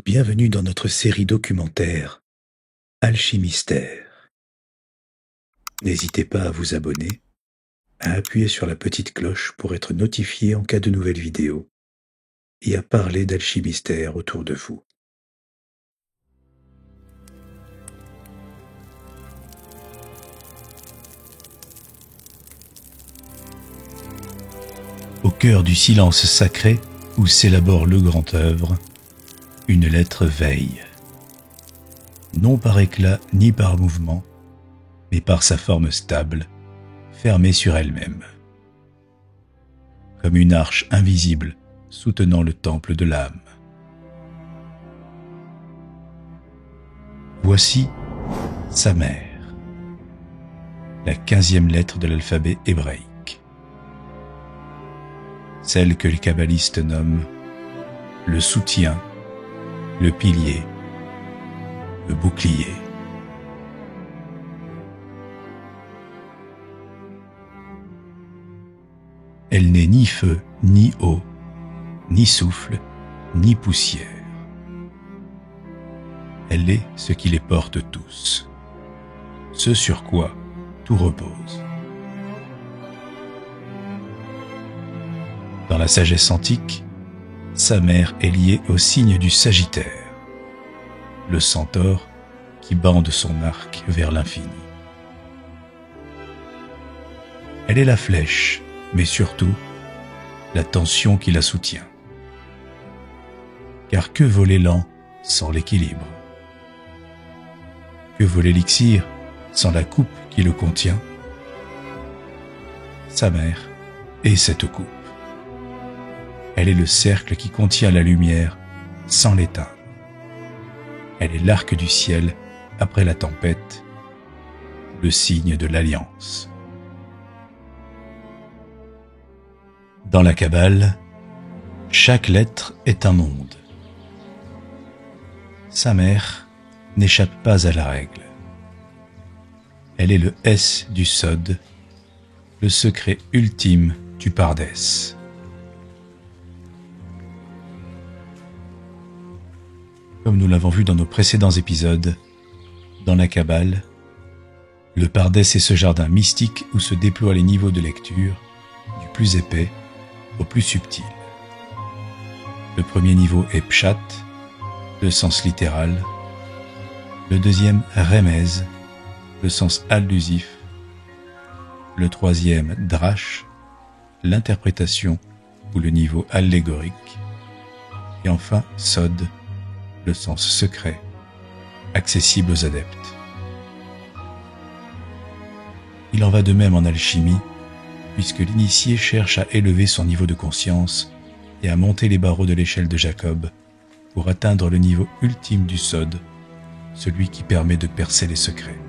Bienvenue dans notre série documentaire Alchimystère. N'hésitez pas à vous abonner, à appuyer sur la petite cloche pour être notifié en cas de nouvelles vidéos et à parler d'alchimystère autour de vous. Au cœur du silence sacré où s'élabore le grand œuvre, une lettre veille. Non par éclat ni par mouvement, mais par sa forme stable, fermée sur elle-même. Comme une arche invisible soutenant le temple de l'âme. Voici sa mère, la 15e lettre de l'alphabet hébraïque. Celle que les kabbalistes nomment le soutien, le pilier, le bouclier. Elle n'est ni feu, ni eau, ni souffle, ni poussière. Elle est ce qui les porte tous, ce sur quoi tout repose. Dans la sagesse antique, sa mère est liée au signe du Sagittaire, le centaure qui bande son arc vers l'infini. Elle est la flèche, mais surtout la tension qui la soutient. Car que vaut l'élan sans l'équilibre? Que vaut l'élixir sans la coupe qui le contient? Sa mère est cette coupe. Elle est le cercle qui contient la lumière sans l'éteindre. Elle est l'arc du ciel après la tempête, le signe de l'alliance. Dans la Kabbale, chaque lettre est un monde. Sa mère n'échappe pas à la règle. Elle est le S du Sod, le secret ultime du Pardès. Comme nous l'avons vu dans nos précédents épisodes, dans la Kabbale, le Pardès est ce jardin mystique où se déploient les niveaux de lecture, du plus épais au plus subtil. Le premier niveau est Pshat, le sens littéral. Le deuxième, Remez, le sens allusif. Le troisième, Drash, l'interprétation ou le niveau allégorique. Et enfin, Sod, le sens secret, accessible aux adeptes. Il en va de même en alchimie, puisque l'initié cherche à élever son niveau de conscience et à monter les barreaux de l'échelle de Jacob pour atteindre le niveau ultime du Sod, celui qui permet de percer les secrets.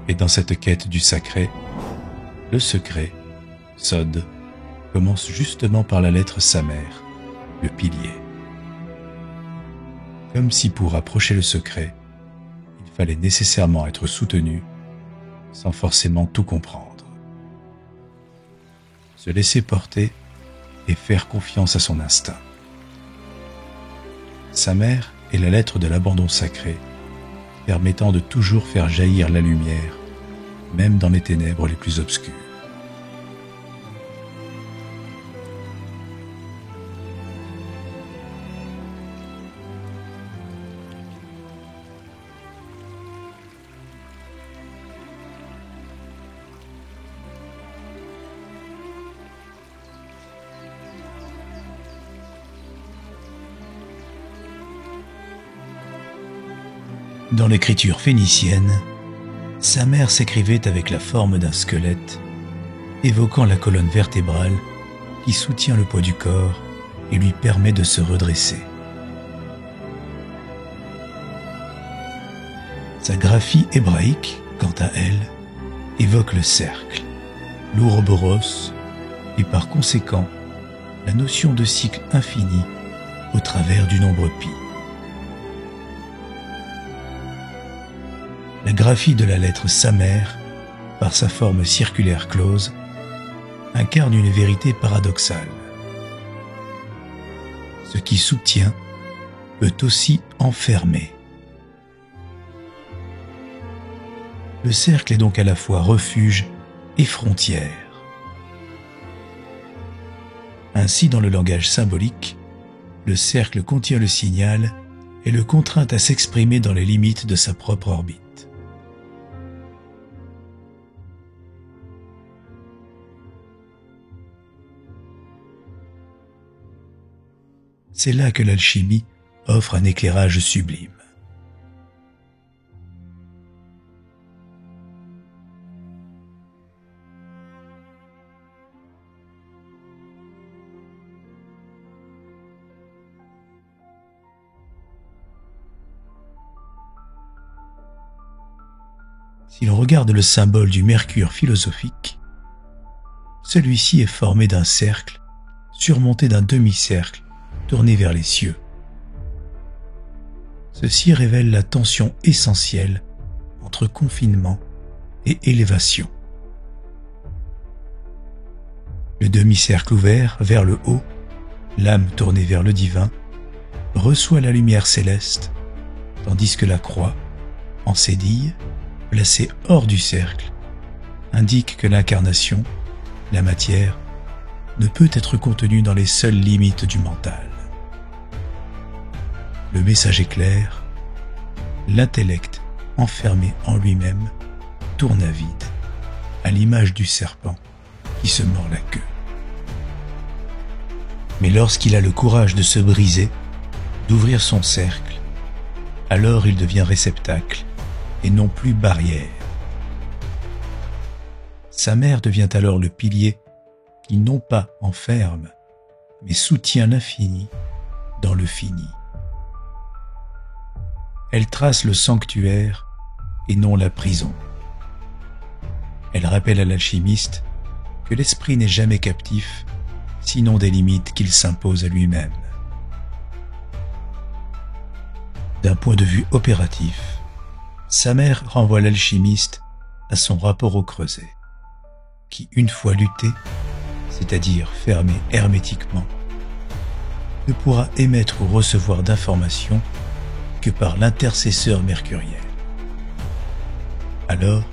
Et dans cette quête du sacré, le secret, Sod, commence justement par la lettre Samer, le pilier. Comme si pour approcher le secret, il fallait nécessairement être soutenu, sans forcément tout comprendre. Se laisser porter et faire confiance à son instinct. Samer est la lettre de l'abandon sacré, permettant de toujours faire jaillir la lumière, même dans les ténèbres les plus obscures. Dans l'écriture phénicienne, Samer s'écrivait avec la forme d'un squelette, évoquant la colonne vertébrale qui soutient le poids du corps et lui permet de se redresser. Sa graphie hébraïque, quant à elle, évoque le cercle, l'ouroboros et par conséquent la notion de cycle infini au travers du nombre pi. La graphie de la lettre Samer, par sa forme circulaire close, incarne une vérité paradoxale. Ce qui soutient peut aussi enfermer. Le cercle est donc à la fois refuge et frontière. Ainsi, dans le langage symbolique, le cercle contient le signal et le contraint à s'exprimer dans les limites de sa propre orbite. C'est là que l'alchimie offre un éclairage sublime. Si l'on regarde le symbole du mercure philosophique, celui-ci est formé d'un cercle surmonté d'un demi-cercle tourné vers les cieux. Ceci révèle la tension essentielle entre confinement et élévation. Le demi-cercle ouvert vers le haut, l'âme tournée vers le divin, reçoit la lumière céleste, tandis que la croix, en cédille, placée hors du cercle, indique que l'incarnation, la matière, ne peut être contenue dans les seules limites du mental. Le message est clair, l'intellect, enfermé en lui-même, tourne à vide, à l'image du serpent qui se mord la queue. Mais lorsqu'il a le courage de se briser, d'ouvrir son cercle, alors il devient réceptacle et non plus barrière. Sa mère devient alors le pilier qui non pas enferme, mais soutient l'infini dans le fini. Elle trace le sanctuaire et non la prison. Elle rappelle à l'alchimiste que l'esprit n'est jamais captif, sinon des limites qu'il s'impose à lui-même. D'un point de vue opératif, sa mère renvoie l'alchimiste à son rapport au creuset, qui, une fois lutté, c'est-à-dire fermé hermétiquement, ne pourra émettre ou recevoir d'informations que par l'intercesseur mercuriel. Alors,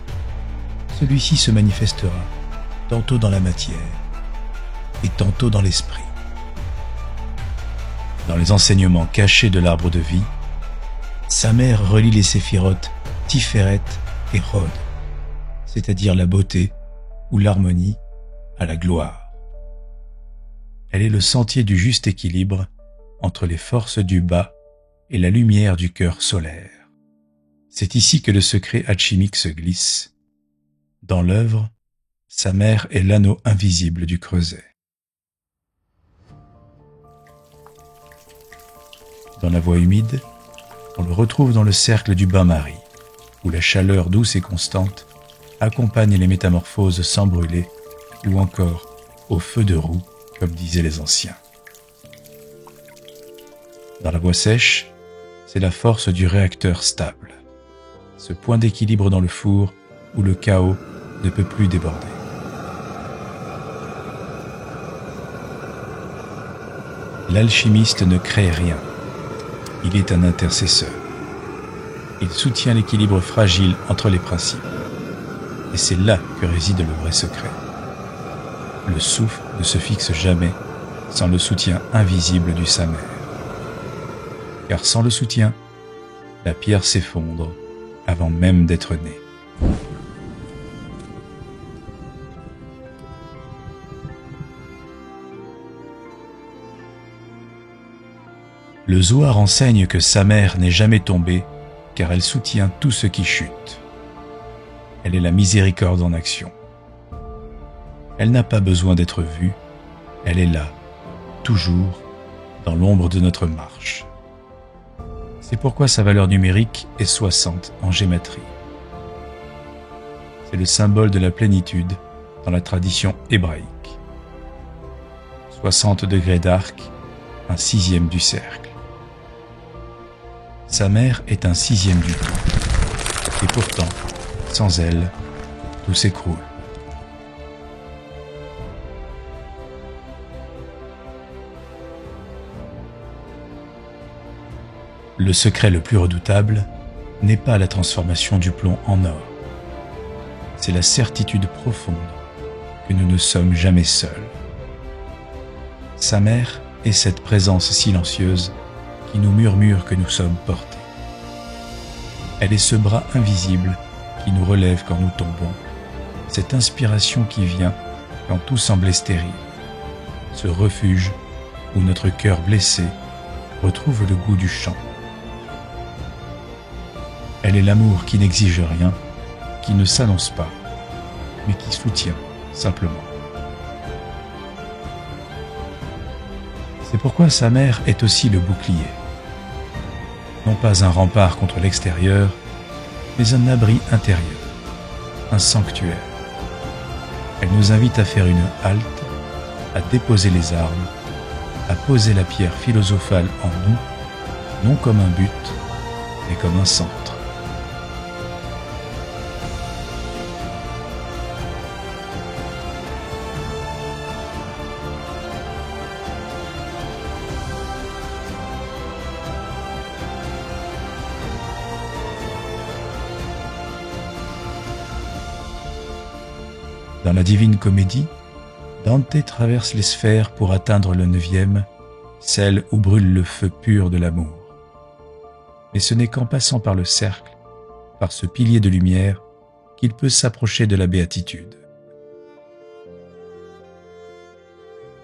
celui-ci se manifestera tantôt dans la matière et tantôt dans l'esprit. Dans les enseignements cachés de l'arbre de vie, sa mère relie les séphirotes Tiferet et Hod, c'est-à-dire la beauté ou l'harmonie à la gloire. Elle est le sentier du juste équilibre entre les forces du bas et la lumière du cœur solaire. C'est ici que le secret alchimique se glisse. Dans l'œuvre, sa mère est l'anneau invisible du creuset. Dans la voie humide, on le retrouve dans le cercle du bain-marie, où la chaleur douce et constante accompagne les métamorphoses sans brûler, ou encore au feu de roue, comme disaient les anciens. Dans la voie sèche, c'est la force du réacteur stable, ce point d'équilibre dans le four où le chaos ne peut plus déborder. L'alchimiste ne crée rien, il est un intercesseur. Il soutient l'équilibre fragile entre les principes. Et c'est là que réside le vrai secret. Le souffle ne se fixe jamais sans le soutien invisible du samer. Car sans le soutien, la pierre s'effondre avant même d'être née. Le Zohar enseigne que sa mère n'est jamais tombée car elle soutient tout ce qui chute. Elle est la miséricorde en action. Elle n'a pas besoin d'être vue, elle est là, toujours, dans l'ombre de notre marche. C'est pourquoi sa valeur numérique est 60 en gématrie. C'est le symbole de la plénitude dans la tradition hébraïque. 60 degrés d'arc, un sixième du cercle. Sa mère est un sixième du tout. Et pourtant, sans elle, tout s'écroule. Le secret le plus redoutable n'est pas la transformation du plomb en or. C'est la certitude profonde que nous ne sommes jamais seuls. Sa mère est cette présence silencieuse qui nous murmure que nous sommes portés. Elle est ce bras invisible qui nous relève quand nous tombons, cette inspiration qui vient quand tout semblait stérile, ce refuge où notre cœur blessé retrouve le goût du chant. Elle est l'amour qui n'exige rien, qui ne s'annonce pas, mais qui soutient simplement. C'est pourquoi sa mère est aussi le bouclier. Non pas un rempart contre l'extérieur, mais un abri intérieur, un sanctuaire. Elle nous invite à faire une halte, à déposer les armes, à poser la pierre philosophale en nous, non comme un but, mais comme un centre. Dans la Divine Comédie, Dante traverse les sphères pour atteindre le 9e, celle où brûle le feu pur de l'amour. Mais ce n'est qu'en passant par le cercle, par ce pilier de lumière, qu'il peut s'approcher de la béatitude.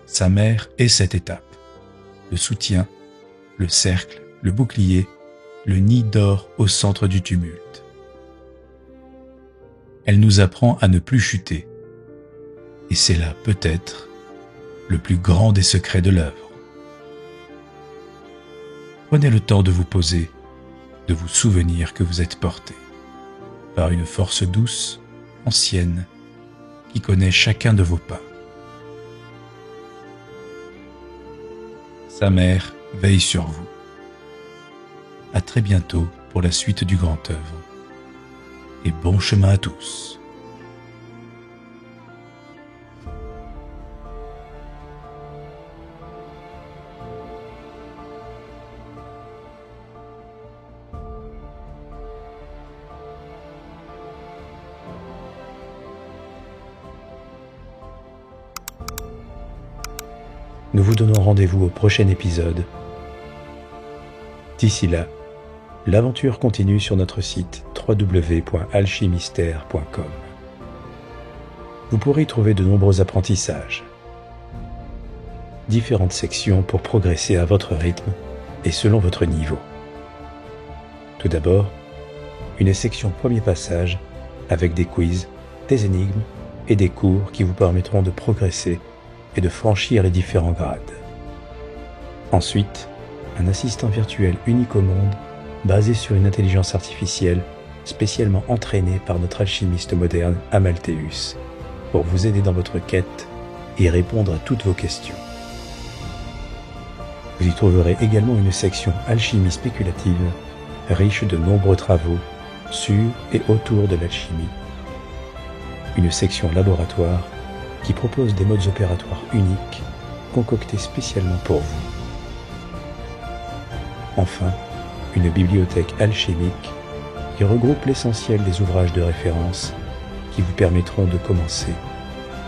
Sa mère est cette étape, le soutien, le cercle, le bouclier, le nid d'or au centre du tumulte. Elle nous apprend à ne plus chuter, et c'est là, peut-être, le plus grand des secrets de l'œuvre. Prenez le temps de vous poser, de vous souvenir que vous êtes porté par une force douce, ancienne, qui connaît chacun de vos pas. Sa mère veille sur vous. À très bientôt pour la suite du grand œuvre. Et bon chemin à tous. Nous vous donnons rendez-vous au prochain épisode. D'ici là, l'aventure continue sur notre site www.alchimistère.com. Vous pourrez y trouver de nombreux apprentissages, différentes sections pour progresser à votre rythme et selon votre niveau. Tout d'abord, une section premier passage avec des quiz, des énigmes et des cours qui vous permettront de progresser et de franchir les différents grades. Ensuite, un assistant virtuel unique au monde, basé sur une intelligence artificielle spécialement entraînée par notre alchimiste moderne Amalthéus, pour vous aider dans votre quête et répondre à toutes vos questions. Vous y trouverez également une section alchimie spéculative, riche de nombreux travaux sur et autour de l'alchimie, une section laboratoire qui propose des modes opératoires uniques, concoctés spécialement pour vous. Enfin, une bibliothèque alchimique qui regroupe l'essentiel des ouvrages de référence qui vous permettront de commencer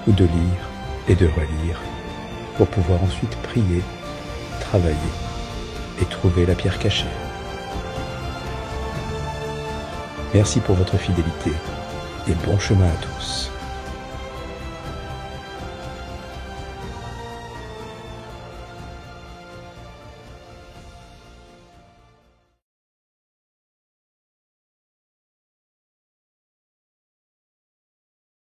ou de lire et de relire pour pouvoir ensuite prier, travailler et trouver la pierre cachée. Merci pour votre fidélité et bon chemin à tous.